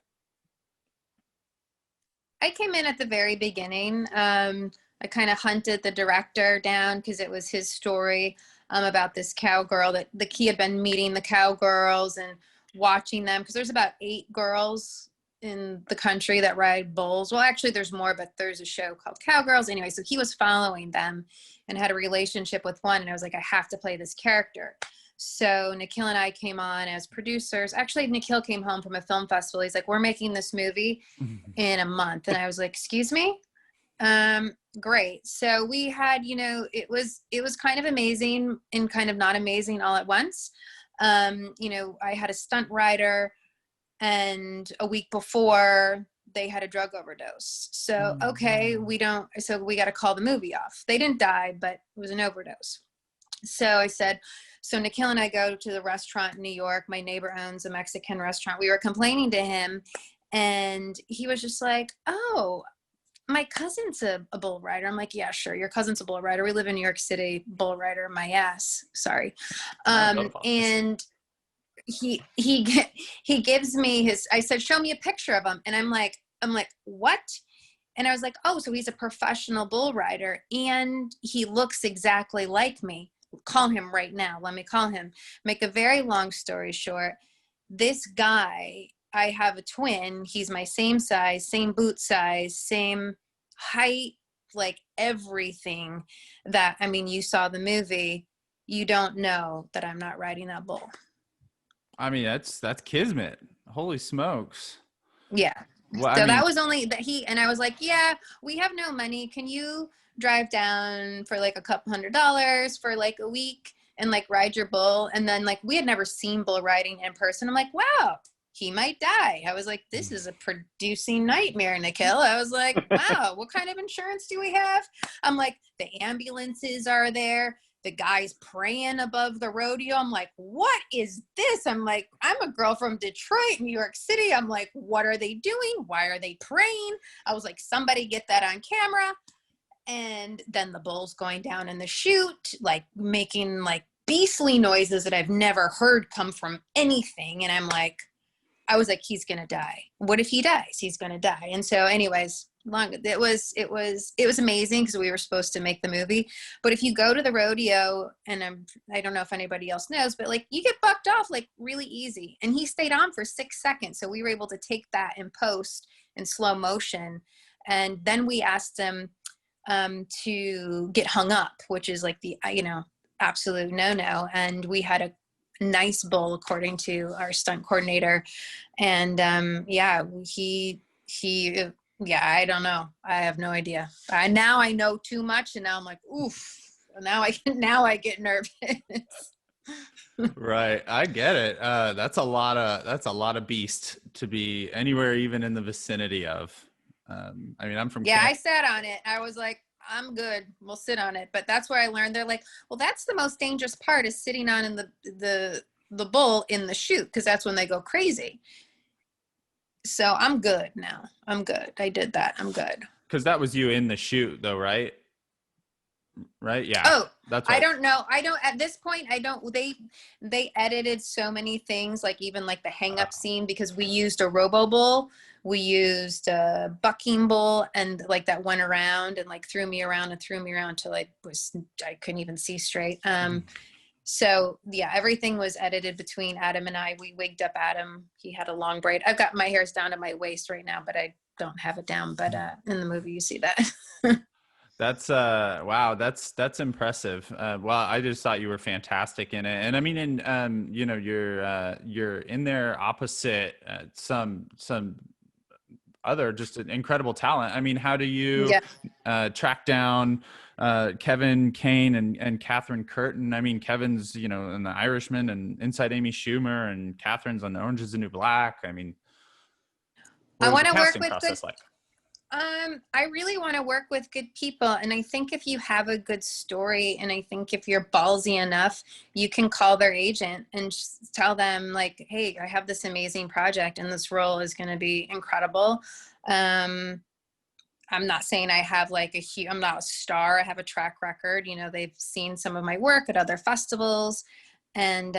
I came in at the very beginning. I kind of hunted the director down because it was his story about this cowgirl that he had been meeting the cowgirls and watching them, because there's about 8 girls in the country that ride bulls. Well, actually there's more, but there's a show called Cowgirls. Anyway, so he was following them and had a relationship with one, and I was like, I have to play this character. So Nikhil and I came on as producers. Actually, Nikhil came home from a film festival. He's like, we're making this movie in a month. And I was like, excuse me? Great. So we had, you know, it was kind of amazing and kind of not amazing all at once. You know, I had a stunt rider, and a week before they had a drug overdose. So, okay, so we got to call the movie off. They didn't die, but it was an overdose. So I said, so Nikhil and I go to the restaurant in New York. My neighbor owns a Mexican restaurant. We were complaining to him, and he was just like, oh, my cousin's a bull rider. I'm like, yeah, sure. Your cousin's a bull rider. We live in New York City. Bull rider, my ass. Sorry. And he gives me his, I said, show me a picture of him. And I'm like, what? And I was like, oh, so he's a professional bull rider and he looks exactly like me. Call him right now. Let me call him. Make a very long story short, this guy, I have a twin. He's my same size, same boot size, same height, like everything that, I mean, you saw the movie. You don't know that I'm not riding that bull. I mean, that's kismet. Holy smokes. Yeah. Well, So that was only that and I was like, yeah, we have no money. Can you drive down for like a couple $100 for like a week and like ride your bull? And then like, we had never seen bull riding in person. I'm like, wow, he might die. I was like, this is a producing nightmare, Nikhil. I was like, wow, what kind of insurance do we have? I'm like, the ambulances are there. The guy's praying above the rodeo. I'm like, what is this? I'm like, I'm a girl from Detroit, New York City. I'm like, what are they doing? Why are they praying? I was like, somebody get that on camera. And then the bull's going down in the chute, like making like beastly noises that I've never heard come from anything. And I'm like, I was like, he's going to die. What if he dies? He's going to die. And so anyways, it was amazing because we were supposed to make the movie. But if you go to the rodeo, and I don't know if anybody else knows, but like you get bucked off like really easy. And he stayed on for 6 seconds. So we were able to take that in post in slow motion. And then we asked him to get hung up, which is like the, absolute no-no. And we had a nice bull according to our stunt coordinator. And I don't know. I have no idea. Now I know too much, and now I'm like, oof. Now I get nervous. Right, I get it. That's a lot of beast to be anywhere, even in the vicinity of. I mean, I'm from. Yeah, I sat on it. I was like, I'm good. We'll sit on it. But that's where I learned. They're like, well, that's the most dangerous part is sitting on in the bull in the chute, because that's when they go crazy. So I'm good now. I'm good. I did that. I'm good. Because that was you in the chute, though, right? Right? Yeah. Oh, that's right. I don't know. I don't, at this point, I don't, they edited so many things, like even like the hang up scene, because we used a robo bull. We used a bucking bull, and like that went around and like threw me around till I couldn't even see straight. So yeah, everything was edited between Adam and I. We wigged up Adam. He had a long braid. I've got my hair's down to my waist right now, but I don't have it down. But in the movie, you see that. That's wow. That's impressive. Well, I just thought you were fantastic in it. And I mean, you're in there opposite some other just an incredible talent. I mean, how do you track down Kevin Kane and Catherine Curtin? I mean, Kevin's, in The Irishman and Inside Amy Schumer, and Catherine's on The Orange is the New Black. I mean, I want to work with I really want to work with good people. And I think if you have a good story, and I think if you're ballsy enough, you can call their agent and just tell them like, hey, I have this amazing project and this role is going to be incredible. I'm not saying I have like I'm not a star. I have a track record. You know, they've seen some of my work at other festivals. And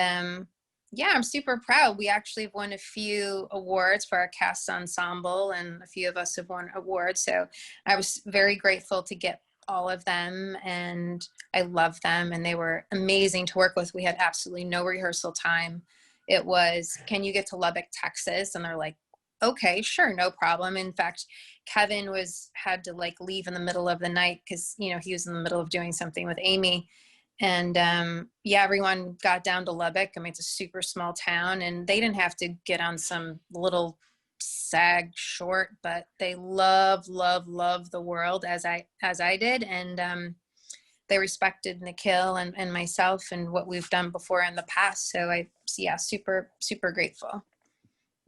yeah, I'm super proud. We actually have won a few awards for our cast ensemble, and a few of us have won awards. So I was very grateful to get all of them, and I love them, and they were amazing to work with. We had absolutely no rehearsal time. It was, can you get to Lubbock, Texas? And they're like, okay, sure, no problem. In fact, Kevin had to like leave in the middle of the night because, you know, he was in the middle of doing something with Amy. And yeah, everyone got down to Lubbock. I mean, it's a super small town, and they didn't have to get on some little SAG short, but they love the world as I did. And they respected Nikhil and myself and what we've done before in the past. So yeah, super grateful.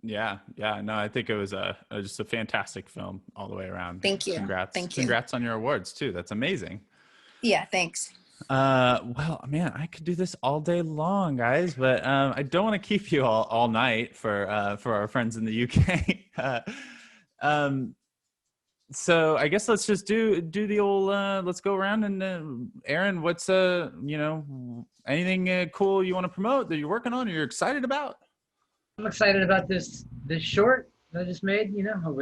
Yeah, no, I think it was just a fantastic film all the way around. Thank you. Congrats on your awards too. That's amazing. Yeah, thanks. Well, man, I could do this all day long, guys, but I don't want to keep you all night for our friends in the UK. So I guess let's just do the old let's go around and Aaron, what's anything cool you want to promote that you're working on or you're excited about? I'm excited about this short that I just made. You know,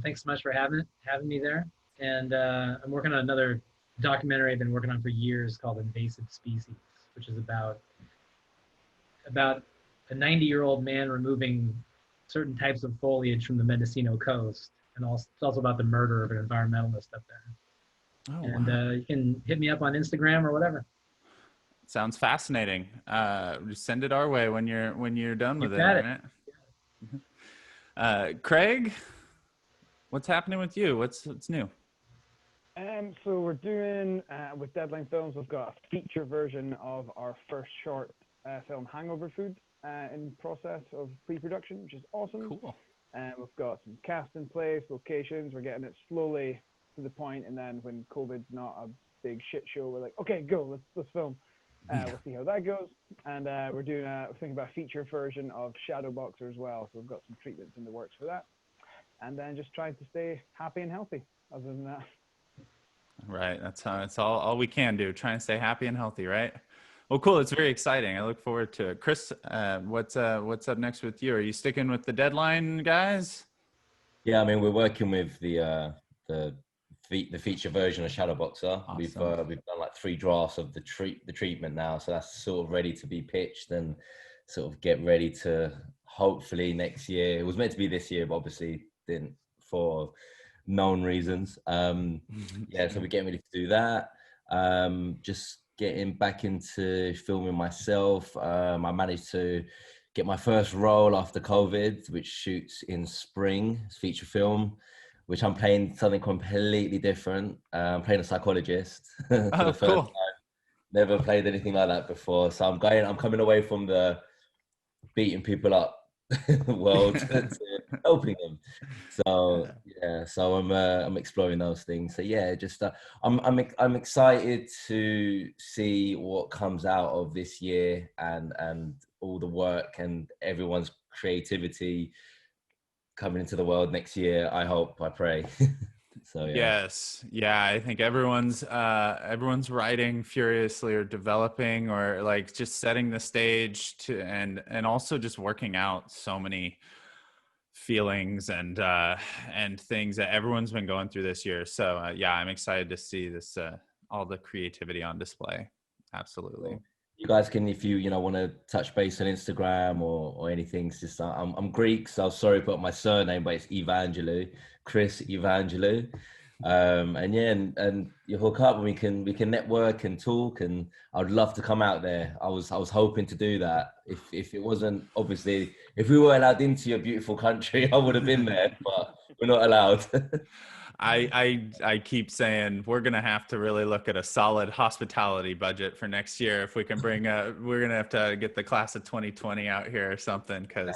thanks so much for having me there. And I'm working on another documentary I've been working on for years called Invasive Species, which is about a 90-year-old man removing certain types of foliage from the Mendocino coast, and it's also about the murder of an environmentalist up there. Oh, and wow. You can hit me up on Instagram or whatever. Sounds fascinating. Just send it our way when you're done with it. Right? Craig, what's happening with you? What's new? So we're doing with Deadline Films. We've got a feature version of our first short film, Hangover Food, in process of pre-production, which is awesome. Cool. We've got some cast in place, locations. We're getting it slowly to the point, and then when COVID's not a big shit show, we're like, okay, go, let's film. We'll see how that goes. And we're thinking about a feature version of Shadowboxer as well. So we've got some treatments in the works for that. And then just trying to stay happy and healthy other than that. Right. That's all we can do. Try and stay happy and healthy, right? Well, cool. It's very exciting. I look forward to it. Chris, what's up next with you? Are you sticking with the Deadline guys? Yeah, I mean, we're working with the feature version of Shadowboxer. Awesome. We've done like 3 drafts of the treatment now, so that's sort of ready to be pitched and sort of get ready to hopefully next year. It was meant to be this year, but obviously didn't for known reasons. Yeah, so we're getting ready to do that. Just getting back into filming myself. I managed to get my first role after COVID, which shoots in spring. It's feature film, which I'm playing something completely different. I'm playing a psychologist for the first time. Never played anything like that before. So I'm coming away from the beating people up world to helping them. So yeah, so I'm exploring those things. So yeah, just I'm excited to see what comes out of this year and all the work and everyone's creativity coming into the world next year. I hope, I pray. So yeah. Yes, yeah, I think everyone's writing furiously or developing or like just setting the stage to and also just working out so many feelings and things that everyone's been going through this year. So yeah, I'm excited to see this all the creativity on display. Absolutely. You guys can, if you want to touch base on Instagram or anything, it's just I'm Greek, so sorry about my surname, but it's Evangelou, Chris Evangelou. And yeah, and you hook up and we can network and talk, and I'd love to come out there. I was hoping to do that. If it wasn't, obviously, if we were allowed into your beautiful country, I would have been there, but we're not allowed. I keep saying we're gonna have to really look at a solid hospitality budget for next year if we can bring we're gonna have to get the class of 2020 out here or something, because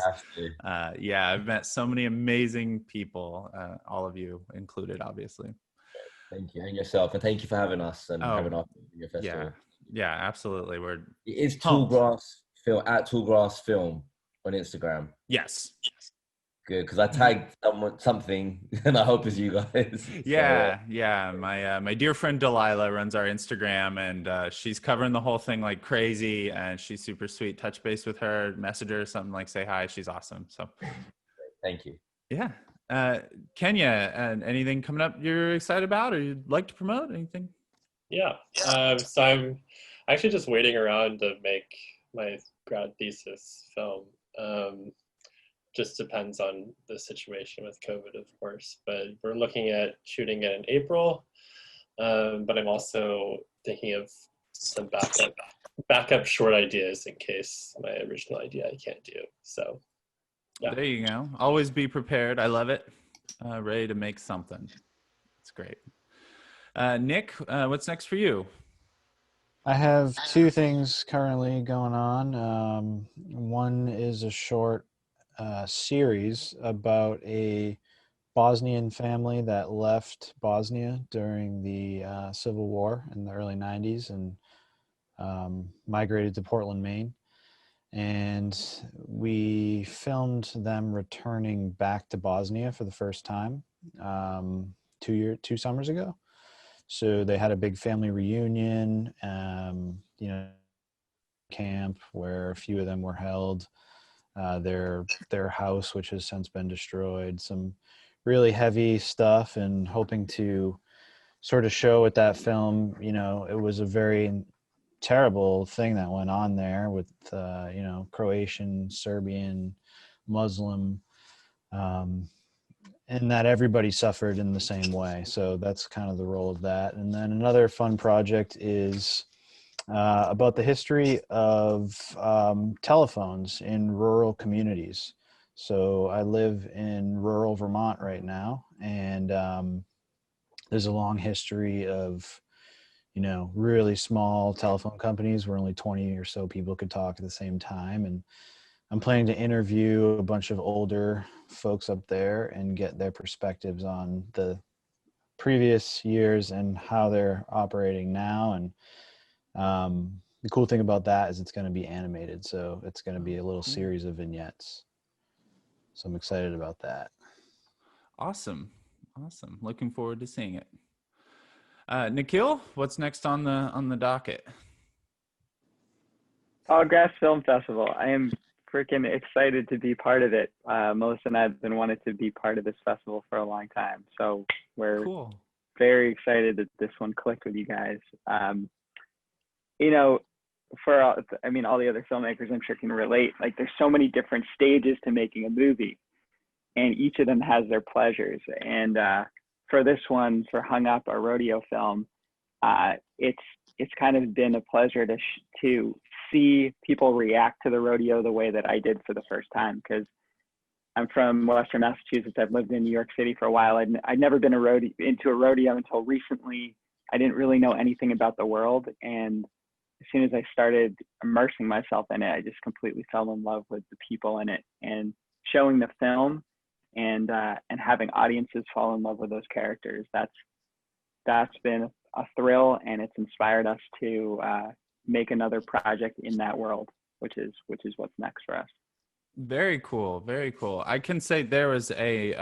yeah, I've met so many amazing people, all of you included, obviously. Thank you, and yourself, and thank you for having us and having Oh, our your festival. yeah, absolutely. It is pumped. Tallgrass Film at Tallgrass Film on Instagram. Yes. Good, because I tagged something, and I hope it's you guys. Yeah, so, yeah. My dear friend Delilah runs our Instagram, and she's covering the whole thing like crazy. And she's super sweet. Touch base with her, message her, something like say hi. She's awesome. So, thank you. Yeah, Kenya, and anything coming up you're excited about, or you'd like to promote? Anything? Yeah. So I'm actually just waiting around to make my grad thesis film. Just depends on the situation with COVID, of course, but we're looking at shooting it in April. But I'm also thinking of some backup short ideas in case my original idea I can't do. So yeah. There you go. Always be prepared. I love it. Ready to make something. It's great. Nick, what's next for you? I have two things currently going on. One is a short series about a Bosnian family that left Bosnia during the Civil War in the early 90s and migrated to Portland, Maine. And we filmed them returning back to Bosnia for the first time 2 summers ago. So they had a big family reunion, camp where a few of them were held. Their house, which has since been destroyed, some really heavy stuff, and hoping to sort of show with that film, it was a very terrible thing that went on there with, Croatian, Serbian, Muslim, and that everybody suffered in the same way. So that's kind of the role of that. And then another fun project is about the history of telephones in rural communities. So I live in rural Vermont right now, and there's a long history of, really small telephone companies where only 20 or so people could talk at the same time. And I'm planning to interview a bunch of older folks up there and get their perspectives on the previous years and how they're operating now. And the cool thing about that is it's going to be animated, so it's going to be a little series of vignettes. So I'm excited about that. Awesome. Looking forward to seeing it. Nikhil, what's next on the docket? Tallgrass Film Festival. I am freaking excited to be part of it. Melissa and I have been wanting to be part of this festival for a long time, so we're very excited that this one clicked with you guys. For all the other filmmakers, I'm sure can relate. Like, there's so many different stages to making a movie, and each of them has their pleasures. And for this one, for Hung Up, our rodeo film, it's kind of been a pleasure to see people react to the rodeo the way that I did for the first time, because I'm from Western Massachusetts. I've lived in New York City for a while. I'd never been into a rodeo until recently. I didn't really know anything about the world, and as soon as I started immersing myself in it, I just completely fell in love with the people in it, and showing the film and having audiences fall in love with those characters. That's been a thrill, and it's inspired us to make another project in that world, which is what's next for us. Very cool. I can say there was a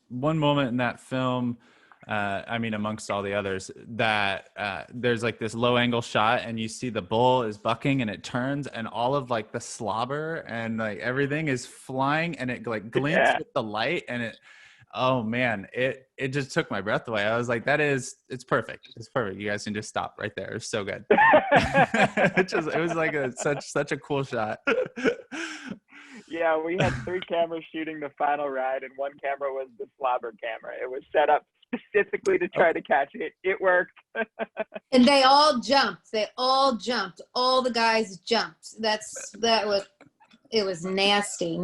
one moment in that film, amongst all the others, that there's like this low angle shot, and you see the bull is bucking, and it turns, and all of like the slobber and like everything is flying, and it like glints with the light, and it just took my breath away. I was like, it's perfect. You guys can just stop right there. It's so good. It was like such a cool shot. Yeah, we had 3 cameras shooting the final ride, and one camera was the slobber camera. It was set up specifically to try to catch it. It worked. And they all jumped. All the guys jumped. It was nasty.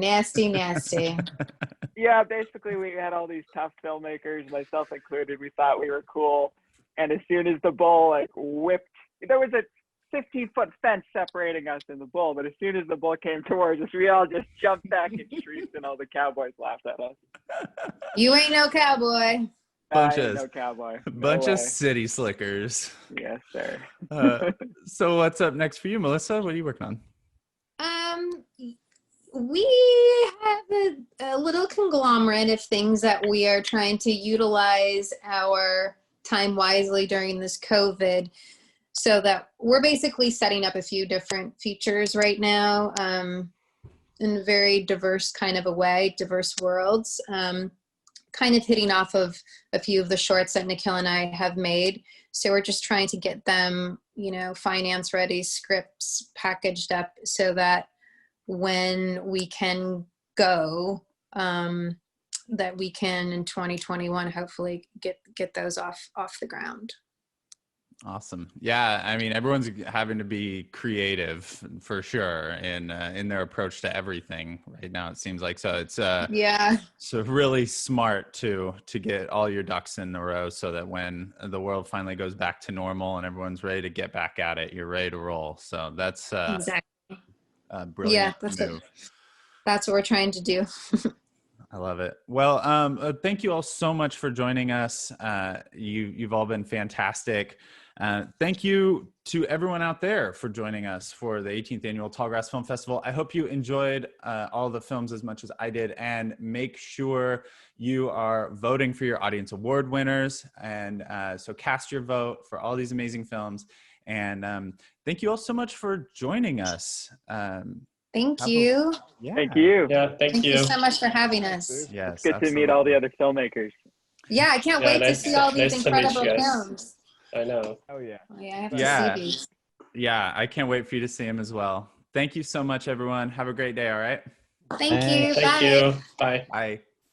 Yeah, basically we had all these tough filmmakers, myself included. We thought we were cool, and as soon as the bull like whipped, there was a 15-foot fence separating us and the bull, but as soon as the bull came towards us, we all just jumped back and shrieked, and all the cowboys laughed at us. You ain't no cowboy. I ain't no cowboy. No Bunch of way. city slickers. Yes, sir. So what's up next for you, Melissa? What are you working on? We have a little conglomerate of things that we are trying to utilize our time wisely during this COVID, so that we're basically setting up a few different features right now, in a very diverse kind of a way, diverse worlds, kind of hitting off of a few of the shorts that Nikhil and I have made. So we're just trying to get them, finance ready, scripts packaged up, so that when we can go, that we can in 2021 hopefully get those off the ground. Awesome. Yeah, I mean, everyone's having to be creative for sure in their approach to everything right now. It seems like so. It's so really smart to get all your ducks in a row, so that when the world finally goes back to normal and everyone's ready to get back at it, you're ready to roll. So that's Exactly. Brilliant Yeah, that's what we're trying to do. I love it. Well, thank you all so much for joining us. You've all been fantastic. Thank you to everyone out there for joining us for the 18th Annual Tallgrass Film Festival. I hope you enjoyed all the films as much as I did, and make sure you are voting for your Audience Award winners. And so cast your vote for all these amazing films. And thank you all so much for joining us. Thank you. Thank you. Yeah, thank you. So much for having us. Yes, It's good to meet all the other filmmakers. Yeah, I can't wait to see all these incredible films. I know. Oh yeah. Oh, yeah, I have to see these. Yeah, I can't wait for you to see them as well. Thank you so much, everyone. Have a great day. All right. Thank you. Thank Bye. you. Bye. Bye.